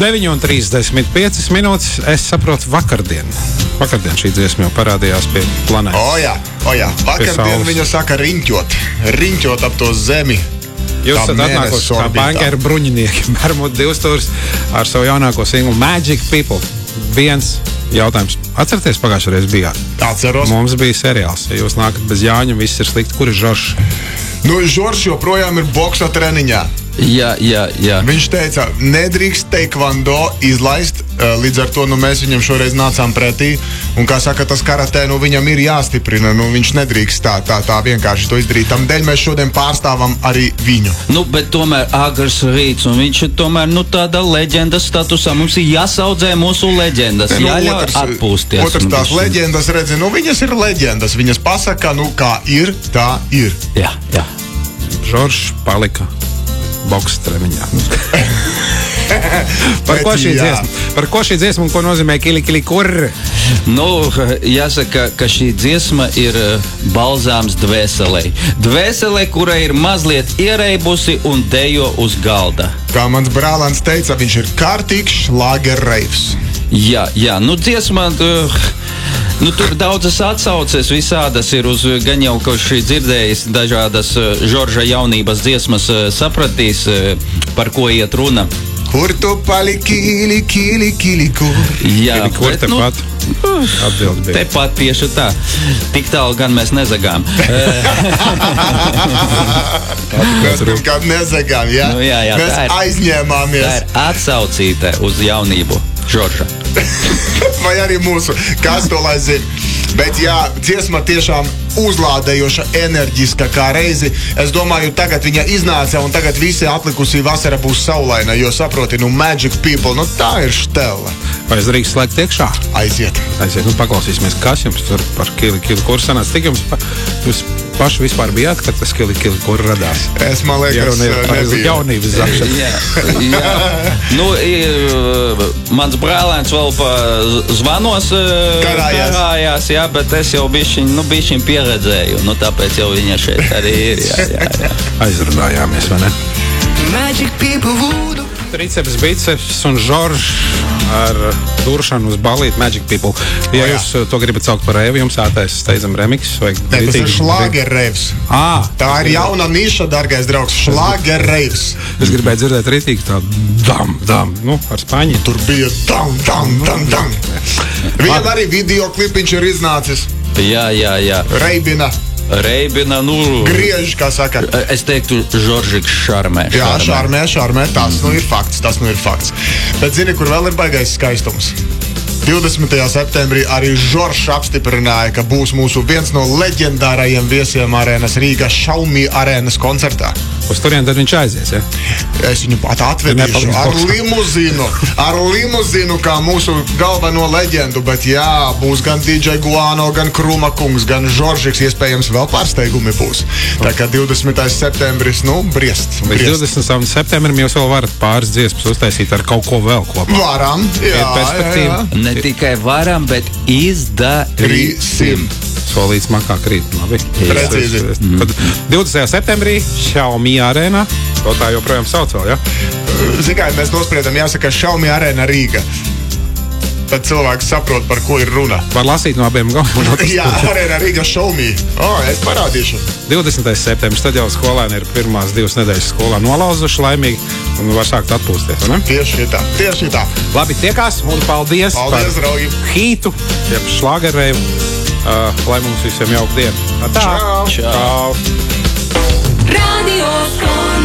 9:35 minūtes. Es saprotu, vakardien šī dziesma jau parādījās pie planētas. O jā. Vakardien viņa saka riņķot ap to zemi. Jūs esat atnākuši kā bankeru bruņinieki, Bermudu divstūris ar savu jaunāko singlu Magic People. Viens jautājums. Atcerieties, pagājušajā reizē bijāt? Atceros. Mums bija seriāls. Ja jūs nākat bez Jāņa, viss ir slikti. Kur ir Žoržs? Žoržs joprojām ir boksa treniņā. Jā. Viņš teica, nedrīkst taekwondo izlaist, līdz ar to mēs viņam šoreiz nācām pretī, un kā saka, tas karatē, viņam ir jāstiprina, viņš nedrīkst tā vienkārši to izdarīt. Tam dēļ mēs šodien pārstāvam arī viņu. Bet tomēr agrs rīts, un viņš ir tomēr, tāda leģendas statusā, mums ir jāsaudzē mūsu leģendas, jāļauj atpūsties. Otrs tās leģendas, redzi, viņas ir leģendas, viņas pasaka, kā ir, tā ir. Jā. Žoržs palika boksa treniņā. Par ko šī dziesma un ko nozīmē kili kur? Jāsaka, ka šī dziesma ir balzāms dvēselei. Dvēselei, kura ir mazliet iereibusi un dejo uz galda. Kā mans brālēns teica, viņš ir kārtīgs šlagerreivs. Jā, dziesma... tur daudzas atsauces visādas ir uz, gan jau, ka šī dzirdējis dažādas Žorža jaunības dziesmas, sapratīs, par ko iet runa. Kur tu paliki, kili, kur? Jā, kur tepat? Atbild bija. Tepat tieši tā. Tik tālu gan mēs nezagām. Mēs pirmkārt nezagām, jā? Jā, mēs aizņēmāmies. Tā ir atsaucīte uz jaunību Žorža. Vai arī mūsu, kas to lai zina. Bet jā, dziesma tiešām uzlādējoša, enerģiska kā reizi. Es domāju, tagad viņa iznāca un tagad visi atlikusī vasara būs saulaina, jo saproti, Magic People, tā ir štela. Vai es drīkst slēgt iekšā? Aiziet. Paklausīsimies, kas jums tur par kili kur sanāca. Cik jūs paši vispār bijāt, kad tas kili kur radās? Es, man liekas, nebija. Jaunības zakšana. Jā. Mans brālēns vēl pa zvanos karājās, jā, bet es jau bišķiņ pieredzēju, tāpēc jau viņa šeit arī ir, jā. Aizrunājāmies, vai ne? Magic People voodoo. Triceps, biceps un Žoržs ar duršanu uz balīti Magic People. Ja jūs to gribat saukt par reivi, jums ātais steidzam remix vai... Tas ir šlagerreivs. Tā ir jauna niša, dargais draugs, šlagerreivs. Es gribēju dzirdēt ritīgi tādu dam, ar spāņi. Tur bija dam. Viņam arī videoklipiņš ir iznācis. Jā. Reibina, griež, kā saka. Es teiktu, Žoržiks šarmē. Jā, šarmē. Tas ir fakts. Bet zini, kur vēl ir baigais skaistums? 20. septembrī arī Žoržs apstiprināja, ka būs mūsu viens no leģendārajiem viesiem arēnas Rīga Xiaomi arēnas koncertā. Uz turien tad viņš aizies, ja? Es viņu pat atvedīšu ar limuzīnu kā mūsu galveno leģendu, bet jā, būs gan DJ Guano, gan Kruma kungs, gan Žoržiks, iespējams vēl pārsteigumi būs. Tā kā 20. septembris, briest. Līdz 20. septembrim jūs vēl varat pāris dziesmas uztaisīt ar kaut ko vēl kopā. Varam, jā. Ne tikai varam, bet izdarīsim. Solīts makā krīt, labi. Precīzi. Tad 20. septembrī Xiaomi arēnā, to tā joprojām sauc vēl, ja? Zikai, mēs nospriedam, jāsaka Xiaomi arēna Rīga. Tad cilvēks saprot, par ko ir runa. Var lasīt no abiem galvām. Jā, arēna Rīga Xiaomi. Es parādīšu. 20. septembris, tad jau skolēni ir pirmās 2 nedēļas skolā nolauzuši laimīgi un var sākt atpūsties, ne? Tieši tā. Labi, tiekās un paldies par draugi. Hītu, jeb šlagerreivu. Lai mums visiem jauka diena. Čau. Radio Skolā.